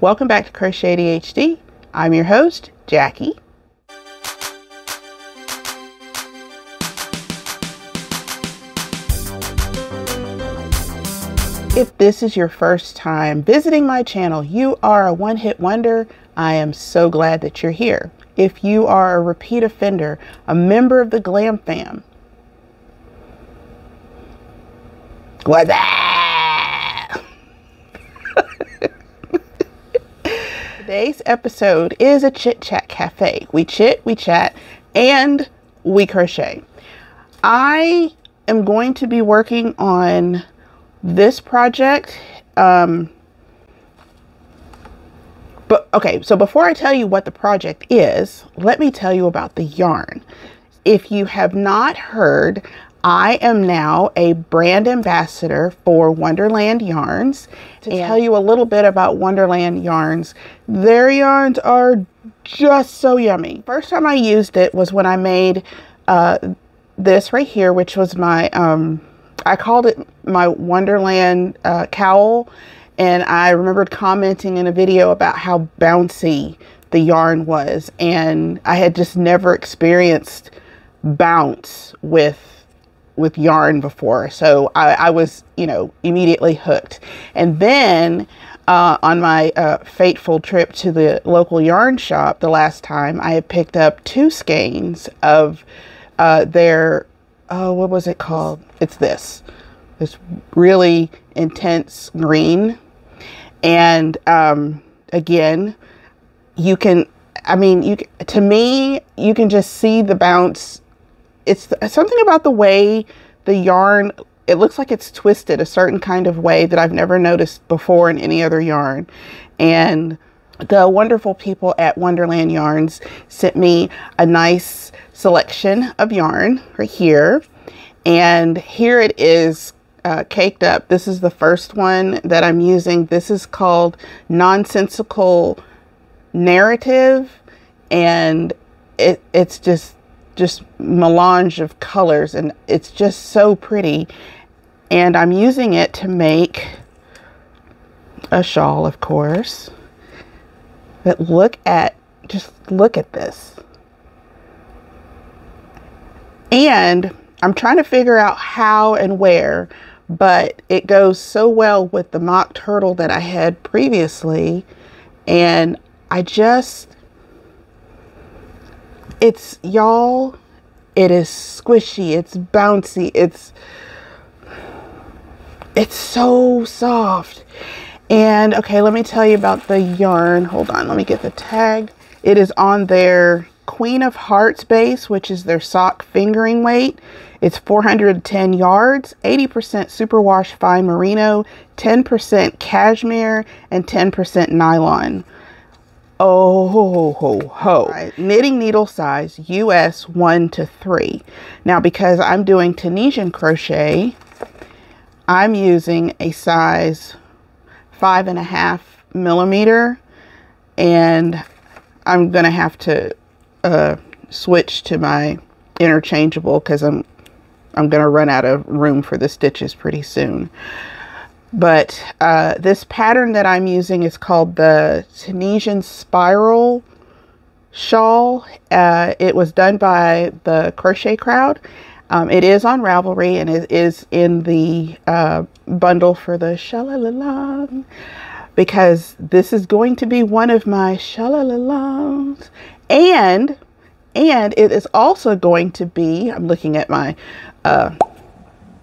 Welcome back to Crochet ADHD. I'm your host, Jackie. If this is your first time visiting my channel, you are a one-hit wonder. I am so glad that you're here. If you are a repeat offender, a member of the GlamFam, what's that? Today's episode is a Chit-Chat Cafe. We chit, we chat, and we crochet. I am going to be working on this project. But okay, so before I tell you what the project is, let me tell you about the yarn. If you have not heard, I am now a brand ambassador for Wonderland Yarns. To tell you a little bit about Wonderland Yarns, their yarns are just so yummy. First time I used it was when I made this right here, which was my, I called it my Wonderland cowl. And I remembered commenting in a video about how bouncy the yarn was. And I had just never experienced bounce with yarn before. So I was, you know, immediately hooked. And then on my fateful trip to the local yarn shop the last time, I had picked up 2 skeins of their, what was it called? It's this really intense green. And again, you can, I mean, to me, you can just see the bounce. It's something about the way the yarn, it looks like it's twisted a certain kind of way that I've never noticed before in any other yarn. And the wonderful people at Wonderland Yarns sent me a nice selection of yarn right here. And here it is. Caked up. This is the first one that I'm using. This is called Nonsensical Narrative, and it's just melange of colors, and it's just so pretty. And I'm using it to make a shawl, of course. But just look at this. And I'm trying to figure out how and where, but it goes so well with the mock turtle that I had previously. And y'all, it is squishy, it's bouncy, it's so soft. And okay, let me tell you about the yarn. Hold on, let me get the tag. It is on their Queen of Hearts base, which is their sock fingering weight. It's 410 yards, 80% superwash fine merino, 10% cashmere, and 10% nylon. Oh ho ho ho. Right. Knitting needle size US 1 to 3. Now, because I'm doing Tunisian crochet, I'm using a size 5.5 millimeter, and I'm gonna have to switch to my interchangeable because I'm gonna run out of room for the stitches pretty soon. But this pattern that I'm using is called the Tunisian Spiral Shawl. It was done by the Crochet Crowd. It is on Ravelry, and it is in the bundle for the Sha-la-la-la, because this is going to be one of my Sha-la-la-las. And it is also going to be, I'm looking at my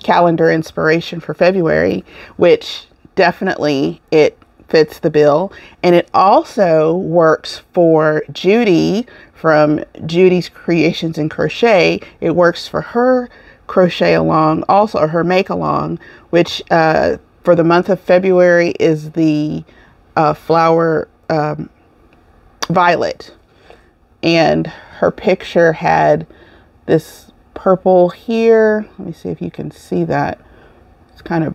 calendar inspiration for February, which definitely it fits the bill. And it also works for Judy from Judy's Creations in Crochet. It works for her crochet along, also her make along, which for the month of February is the flower violet. And her picture had this purple here. Let me see if you can see that. It's kind of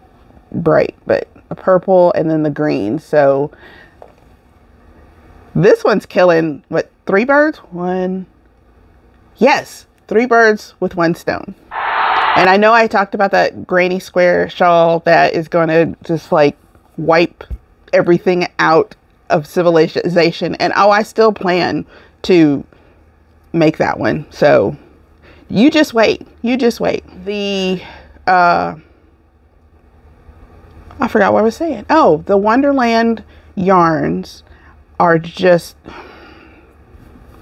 bright, but a purple and then the green. So this one's killing, what, 3 birds? Yes, 3 birds with 1 stone. And I know I talked about that granny square shawl that is going to just like wipe everything out of civilization. And oh, I still plan to make that one. So you just wait. You just wait. The, I forgot what I was saying. Oh, the Wonderland yarns are just,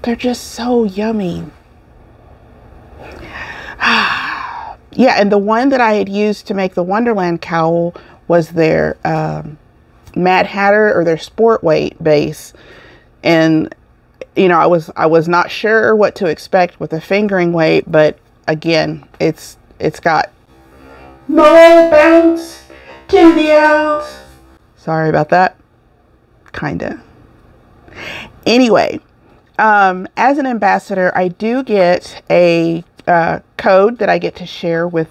they're just so yummy. Yeah, and the one that I had used to make the Wonderland cowl was their Mad Hatter, or their sport weight base. And you know, I was not sure what to expect with the fingering weight, but again, it's got more bounce to the ounce. Sorry about that. Kinda. Anyway, as an ambassador, I do get a code that I get to share with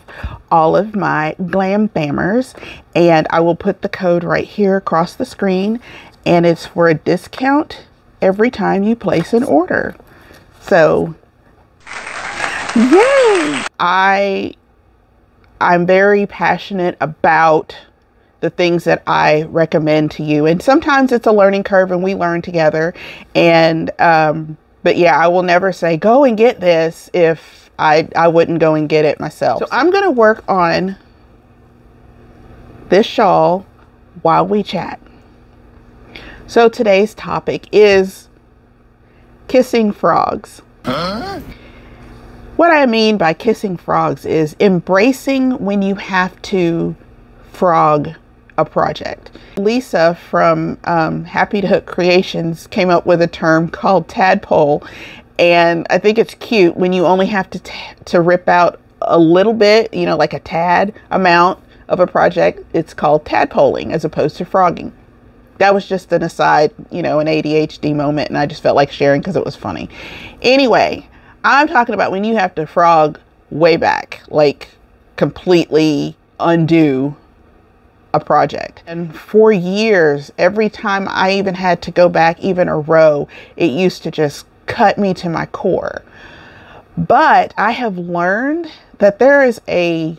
all of my GlamFamers, and I will put the code right here across the screen, and it's for a discount every time you place an order. So yay! I'm very passionate about the things that I recommend to you, and sometimes it's a learning curve and we learn together. And but yeah, I will never say go and get this if I wouldn't go and get it myself. So I'm going to work on this shawl while we chat. So today's topic is kissing frogs. Huh? What I mean by kissing frogs is embracing when you have to frog a project. Lisa from Happy to Hook Creations came up with a term called tadpole, and I think it's cute when you only have to rip out a little bit, you know, like a tad amount of a project. It's called tadpoling as opposed to frogging. That was just an aside, you know, an ADHD moment, and I just felt like sharing because it was funny. Anyway, I'm talking about when you have to frog way back, like completely undo a project. And for years, every time I even had to go back even a row, it used to just cut me to my core. But I have learned that there is a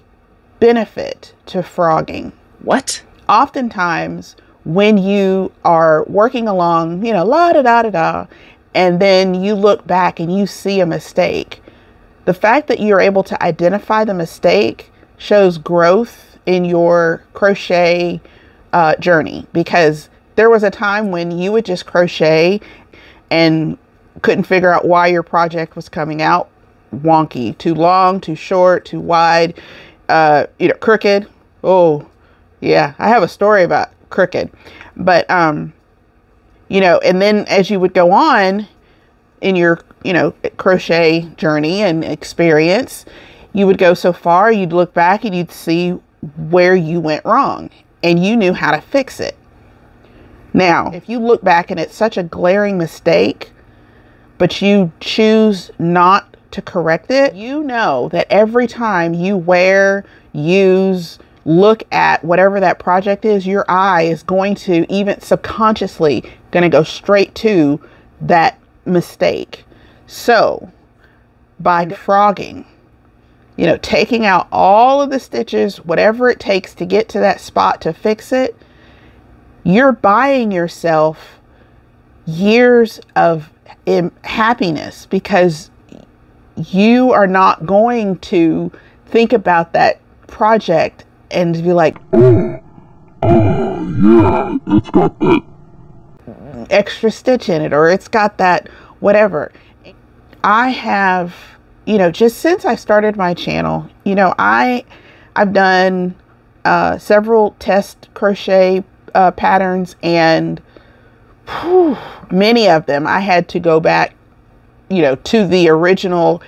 benefit to frogging. What? Oftentimes when you are working along, you know, la da da da da, and then you look back and you see a mistake, the fact that you're able to identify the mistake shows growth in your crochet journey. Because there was a time when you would just crochet and couldn't figure out why your project was coming out wonky, too long, too short, too wide, you know, crooked. Oh yeah, I have a story about crooked. But you know, and then as you would go on in your, you know, crochet journey and experience, you would go so far, you'd look back and you'd see where you went wrong and you knew how to fix it. Now, if you look back and it's such a glaring mistake, but you choose not to correct it, you know that every time you wear, use, look at whatever that project is, your eye is going to, even subconsciously, going to go straight to that mistake. So by frogging, you know, taking out all of the stitches, whatever it takes to get to that spot to fix it, you're buying yourself years of happiness, because you are not going to think about that project and be like, oh yeah, it's got that extra stitch in it, or it's got that whatever. I have, you know, just since I started my channel, you know, I've done several test crochet patterns, and whew, many of them I had to go back, you know, to the original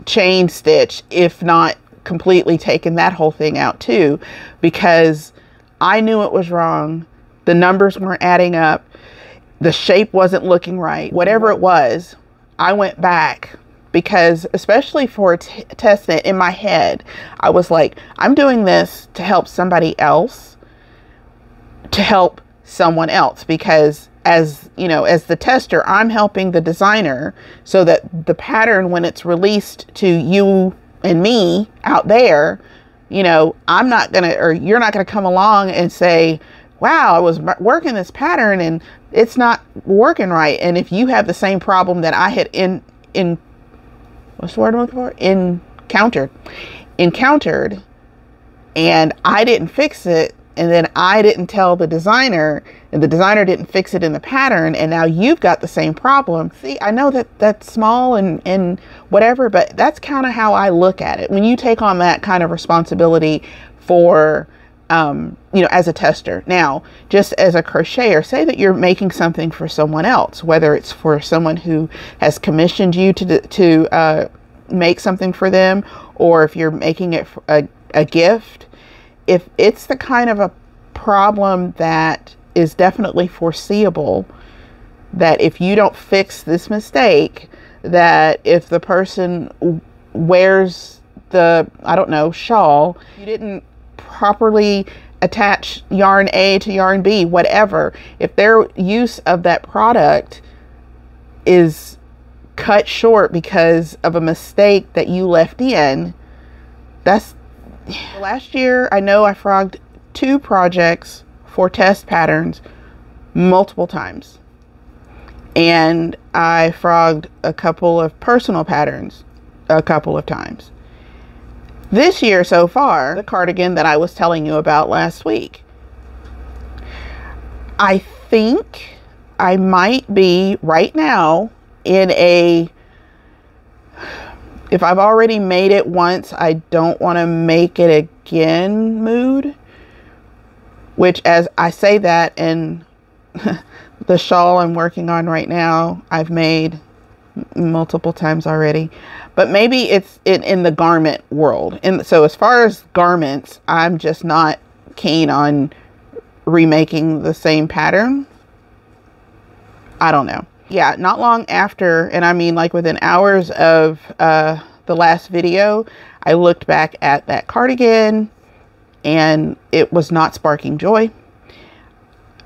chain stitch, if not completely taken that whole thing out too, because I knew it was wrong. The numbers weren't adding up. The shape wasn't looking right. Whatever it was, I went back, because especially for test knit, in my head, I was like, I'm doing this to help somebody else, to help someone else, because as you know, as the tester, I'm helping the designer so that the pattern, when it's released to you and me out there, you know, I'm not gonna, or you're not gonna come along and say, wow, I was working this pattern and it's not working right. And if you have the same problem that I had what's the word I'm looking for? Encountered, and I didn't fix it, and then I didn't tell the designer, and the designer didn't fix it in the pattern, and now you've got the same problem. See, I know that that's small and whatever, but that's kind of how I look at it. When you take on that kind of responsibility for, you know, as a tester. Now, just as a crocheter, say that you're making something for someone else, whether it's for someone who has commissioned you to make something for them, or if you're making it for a gift. If it's the kind of a problem that is definitely foreseeable, that if you don't fix this mistake, that if the person wears the, I don't know, shawl, you didn't properly attach yarn A to yarn B, whatever, if their use of that product is cut short because of a mistake that you left in, that's, last year I know I frogged 2 projects for test patterns multiple times, and I frogged a couple of personal patterns a couple of times. This year so far, the cardigan that I was telling you about last week, I think I might be right now in a, if I've already made it once, I don't want to make it again mood. Which, as I say that, and the shawl I'm working on right now, I've made multiple times already. But maybe it's in the garment world. And so as far as garments, I'm just not keen on remaking the same pattern. I don't know. Yeah, not long after, and I mean like within hours of the last video, I looked back at that cardigan and it was not sparking joy.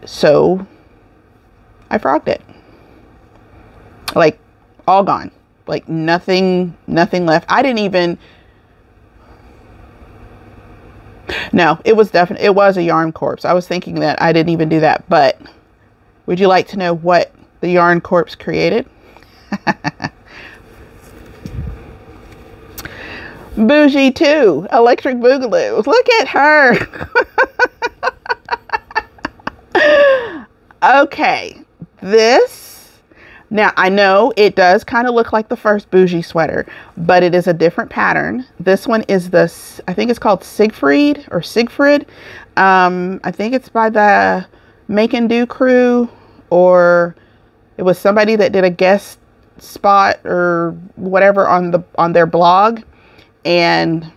So I frogged it. Like, all gone. Like nothing left. I didn't even, no, it was definitely, it was a yarn corpse. I was thinking that I didn't even do that, but would you like to know what the yarn corpse created? Bougie 2, Electric Boogaloo. Look at her. Okay, this, now I know it does kind of look like the first Bougie sweater, but it is a different pattern. This one is the, I think it's called Siegfried or Siegfried. I think it's by the Make and Do crew, or it was somebody that did a guest spot or whatever on their blog. And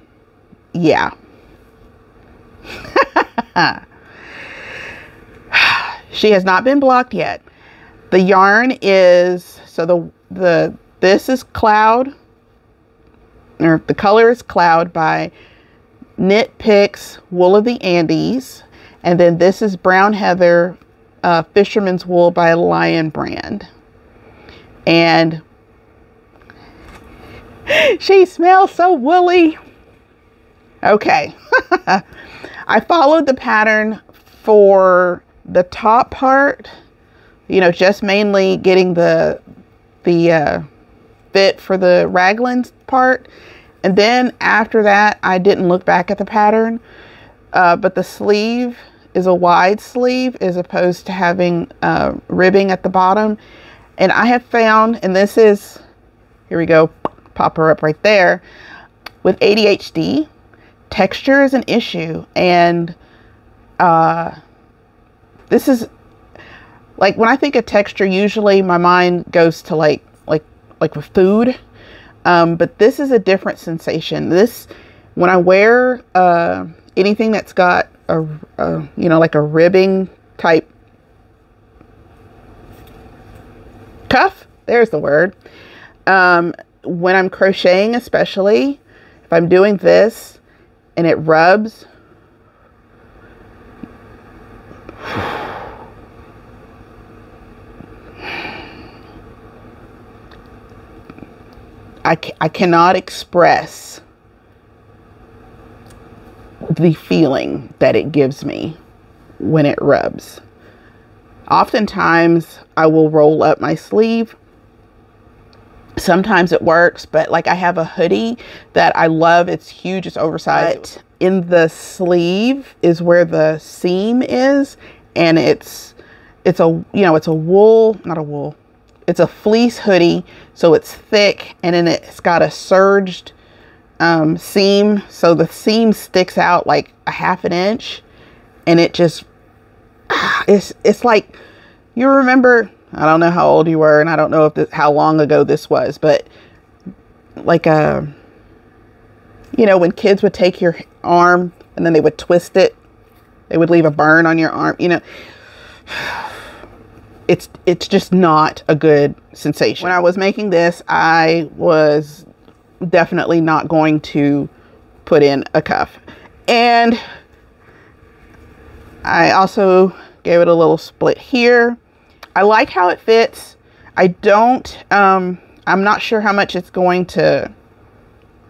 yeah. She has not been blocked yet. The yarn is, so this is Cloud, or the color is Cloud by Knit Picks Wool of the Andes. And then this is Brown Heather Fisherman's Wool by LIONBRAND. And she smells so woolly. Okay. I followed the pattern for the top part, you know, just mainly getting the fit for the raglan part. And then after that, I didn't look back at the pattern. But the sleeve is a wide sleeve as opposed to having ribbing at the bottom. And I have found, and this is, here we go, pop her up right there. With ADHD, texture is an issue. And this is, like, when I think of texture, usually my mind goes to like with food. But this is a different sensation. This, when I wear anything that's got a you know, like a ribbing type cuff, there's the word. When I'm crocheting, especially if I'm doing this and it rubs, I cannot express the feeling that it gives me when it rubs. Oftentimes I will roll up my sleeve. Sometimes it works, but like I have a hoodie that I love. It's huge, it's oversized. But in the sleeve is where the seam is, and it's a, you know, it's a wool, not a wool. It's a fleece hoodie, so it's thick, and then it's got a serged seam, so the seam sticks out like a ½ inch, and it just it's like, you remember, I don't know how old you were, and I don't know if how long ago this was, but like you know, when kids would take your arm and then they would twist it, they would leave a burn on your arm, you know. It's just not a good sensation. When I was making this, I was definitely not going to put in a cuff. And I also gave it a little split here. I like how it fits. I don't, I'm not sure how much it's going to,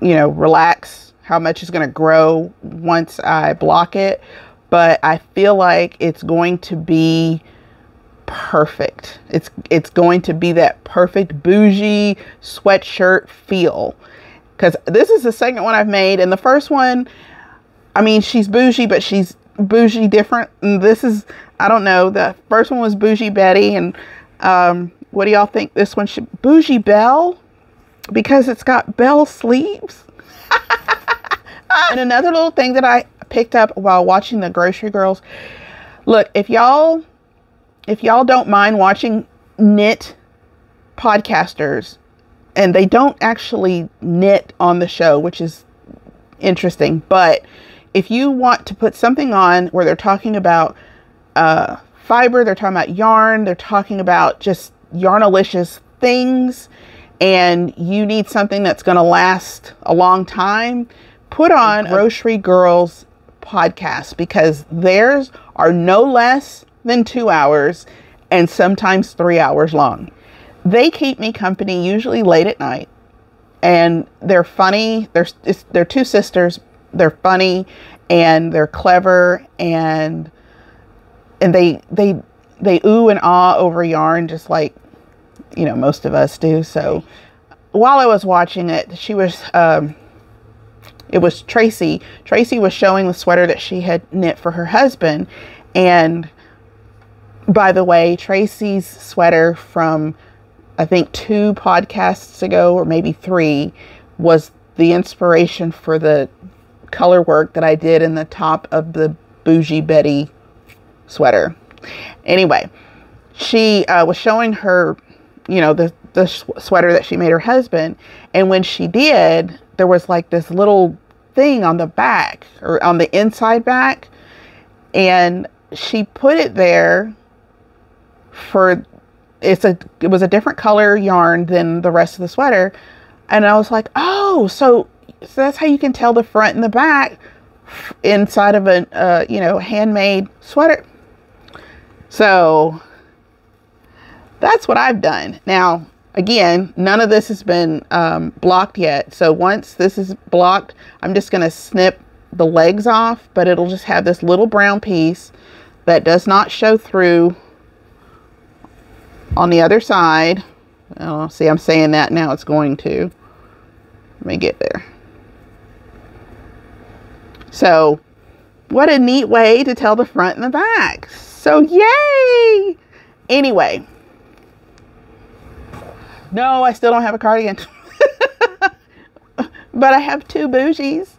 you know, relax, how much it's going to grow once I block it, but I feel like it's going to be perfect. It's going to be that perfect bougie sweatshirt feel, because this is the second one I've made, and the first one, I mean, she's bougie, but she's bougie different. And this is, I don't know, the first one was Bougie Betty, and what do y'all think this one should? Bougie Belle, because it's got bell sleeves. And another little thing that I picked up while watching the Grocery Girls, look, if y'all don't mind watching knit podcasters, and they don't actually knit on the show, which is interesting, but if you want to put something on where they're talking about fiber, they're talking about yarn, they're talking about just yarnalicious things, and you need something that's going to last a long time, put on Grocery Girls podcast, because theirs are no less than 2 hours and sometimes 3 hours long. They keep me company usually late at night, and they're funny. They're two sisters. They're funny and they're clever, and they ooh and ah over yarn, just like, you know, most of us do. So while I was watching it, she was it was Tracy. Tracy was showing the sweater that she had knit for her husband. And by the way, Tracy's sweater from, I think 2 podcasts ago, or maybe 3, was the inspiration for the color work that I did in the top of the Bougie Betty sweater. Anyway, she was showing her, you know, the sweater that she made her husband. And when she did, there was like this little thing on the back, or on the inside back, and she put it there for, it was a different color yarn than the rest of the sweater. And I was like, oh, so that's how you can tell the front and the back inside of a you know, handmade sweater. So that's what I've done. Now, again, none of this has been blocked yet. So once this is blocked, I'm just going to snip the legs off, but it'll just have this little brown piece that does not show through on the other side. Oh, see, I'm saying that now, it's going to. Let me get there. So what a neat way to tell the front and the back. So yay! Anyway. No, I still don't have a cardigan. But I have 2 bougies.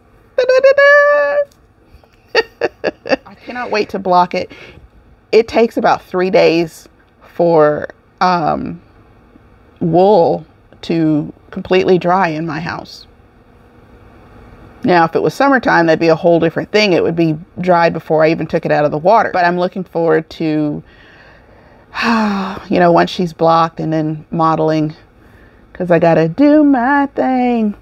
I cannot wait to block it. It takes about 3 days for wool to completely dry in my house. Now, if it was summertime, that'd be a whole different thing. It would be dried before I even took it out of the water. But I'm looking forward to, you know, once she's blocked, and then modeling, because I gotta do my thing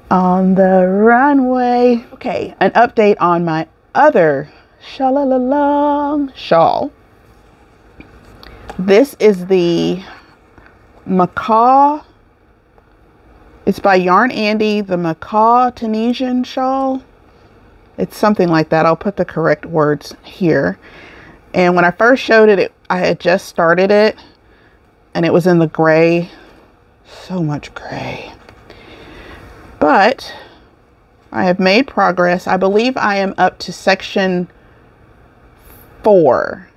on the runway. Okay, an update on my other shawl. This is the MACAW. It's by Yarn Andy, the MACAW Tunisian shawl. It's something like that. I'll put the correct words here. And when I first showed it, I had just started it and it was in the gray. So much gray. But I have made progress. I believe I am up to section 4.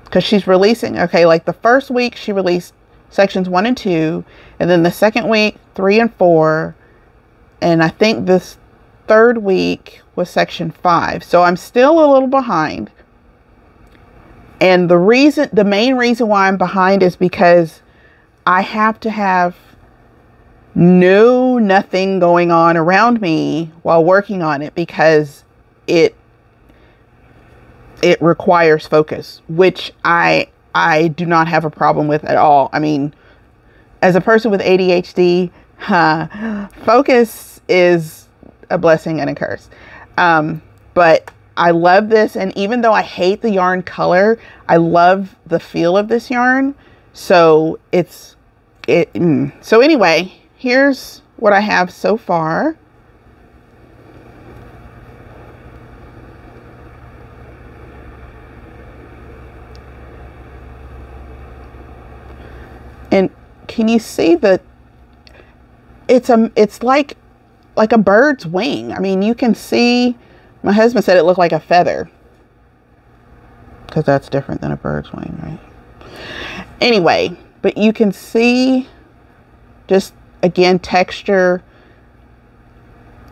Because she's releasing, okay, like the first week she released sections 1 and 2. And then the second week, 3 and 4. And I think this third week was section 5. So I'm still a little behind. And the main reason why I'm behind is because I have to have nothing going on around me while working on it, because it requires focus, which I do not have a problem with at all. I mean, as a person with ADHD, focus is a blessing and a curse. But I love this. And even though I hate the yarn color, I love the feel of this yarn. So so anyway, here's what I have so far. And can you see that it's like a bird's wing? I mean, you can see, my husband said it looked like a feather, because that's different than a bird's wing, right? Anyway, but you can see just, again, texture.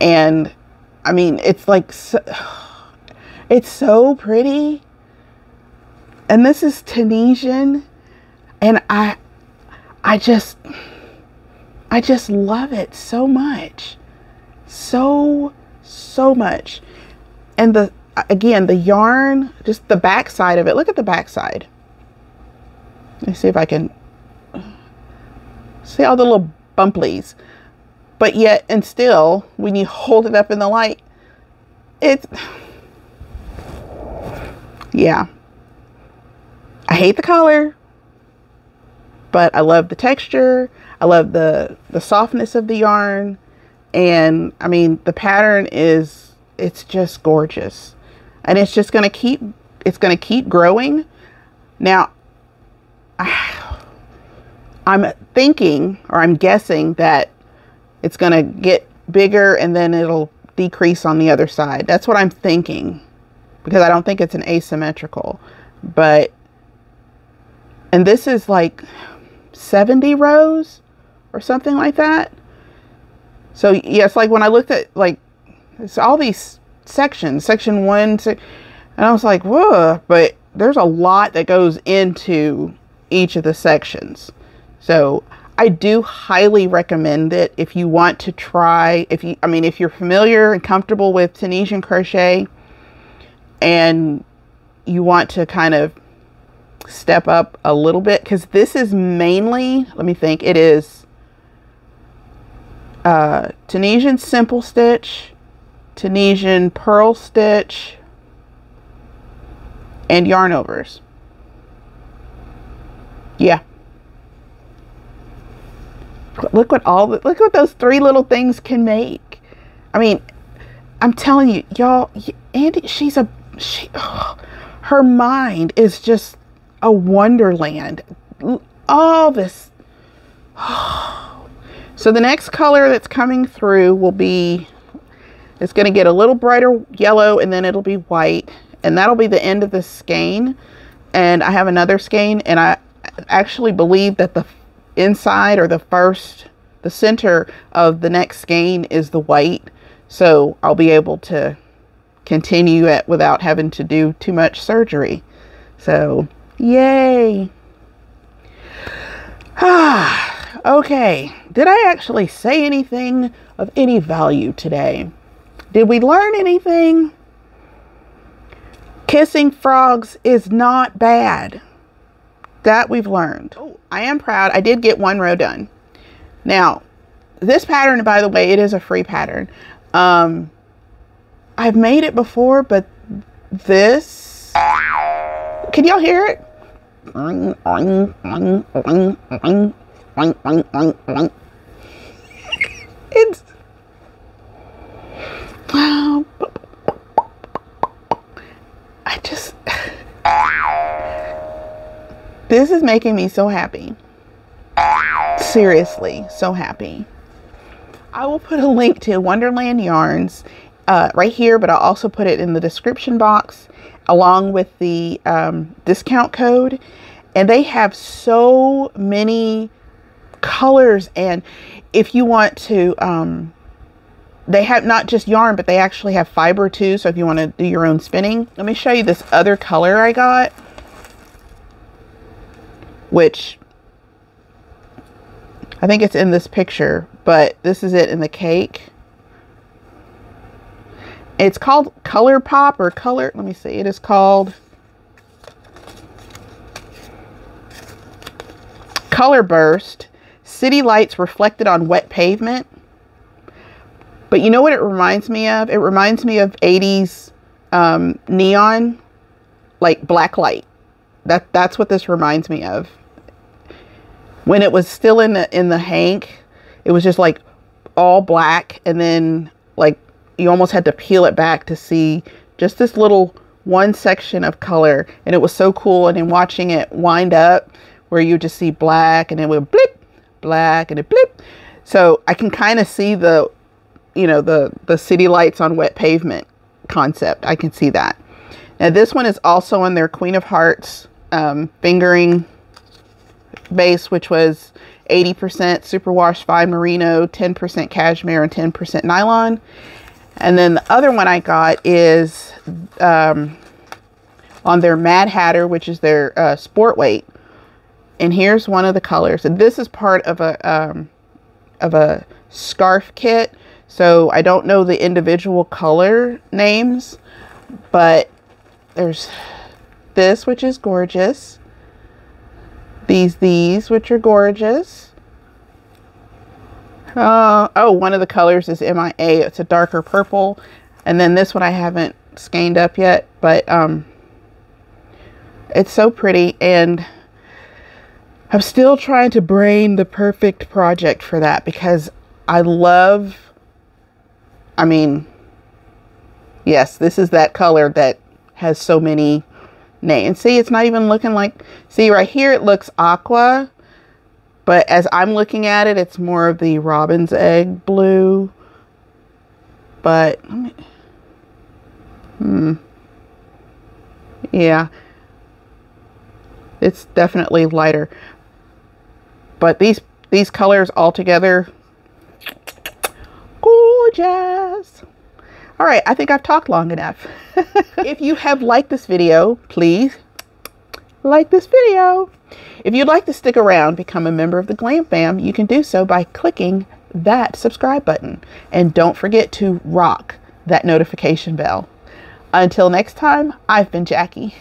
And I mean, it's like, it's so pretty. And this is Tunisian. And I just love it so much. So much. And again, the yarn, just the back side of it. Look at the back side. Let me see if I can see all the little bumplies. But yet, and still, when you hold it up in the light, yeah. I hate the color, but I love the texture. I love the softness of the yarn. And I mean, the pattern it's just gorgeous. And it's just going to keep growing. Now, I'm thinking, or I'm guessing, that it's going to get bigger and then it'll decrease on the other side. That's what I'm thinking, because I don't think it's an asymmetrical. And this is like 70 rows or something like that. So yeah, it's like when I looked at, like, it's all these sections, section 1, and I was like, whoa, but there's a lot that goes into each of the sections. So I do highly recommend it if you want to try, if you're familiar and comfortable with Tunisian crochet and you want to kind of step up a little bit, because this is mainly, let me think, it is Tunisian simple stitch, Tunisian purl stitch, and yarn overs. Yeah. Look what those 3 little things can make. I mean, I'm telling you, y'all, Andy, her mind is just a wonderland. All this. So the next color that's coming through will be, it's going to get a little brighter yellow, and then it'll be white, and that'll be the end of this skein. And I have another skein, and I actually believe that the inside, or the center of the next skein is the white. So I'll be able to continue it without having to do too much surgery. So yay. Okay, did I actually say anything of any value today? Did we learn anything? Kissing frogs is not bad. That we've learned. Oh, I am proud. I did get 1 row done. Now, this pattern, by the way, it is a free pattern. I've made it before, but this, can y'all hear it? It's, I This is making me so happy. Seriously, so happy. I will put a link to Wonderland Yarns right here, but I'll also put it in the description box along with the discount code. And they have so many colors, and if you want to they have not just yarn, but they actually have fiber too, so if you want to do your own spinning. Let me show you this other color I got, which I think it's in this picture, but this is it in the cake. It's called Color Pop or Color, let me see, it is called Color Burst. City lights reflected on wet pavement. But you know what it reminds me of? It reminds me of 80s neon, like black light. That's what this reminds me of. When it was still in the hank, it was just like all black, and then like you almost had to peel it back to see just this little one section of color, and it was so cool. And then watching it wind up, where you just see black, and it would blip, black, and it blip. So I can kind of see the, you know, the city lights on wet pavement concept. I can see that. Now this one is also on their Queen of Hearts fingering base, which was 80% superwash fine merino, 10% cashmere, and 10% nylon. And then the other one I got is on their Mad Hatter, which is their sport weight. And here's one of the colors. And this is part of a scarf kit. So I don't know the individual color names, but there's this, which is gorgeous. These, which are gorgeous. Oh, one of the colors is MIA. It's a darker purple. And then this one I haven't skeined up yet, but it's so pretty. And I'm still trying to brain the perfect project for that, because I love, I mean, yes, this is that color that has so many names. See, it's not even looking like, see right here, it looks aqua, but as I'm looking at it, it's more of the robin's egg blue. But, yeah, it's definitely lighter. But these colors all together, gorgeous. All right, I think I've talked long enough. If you have liked this video, please like this video. If you'd like to stick around, become a member of the GlamFam, you can do so by clicking that subscribe button. And don't forget to rock that notification bell. Until next time, I've been Jackie.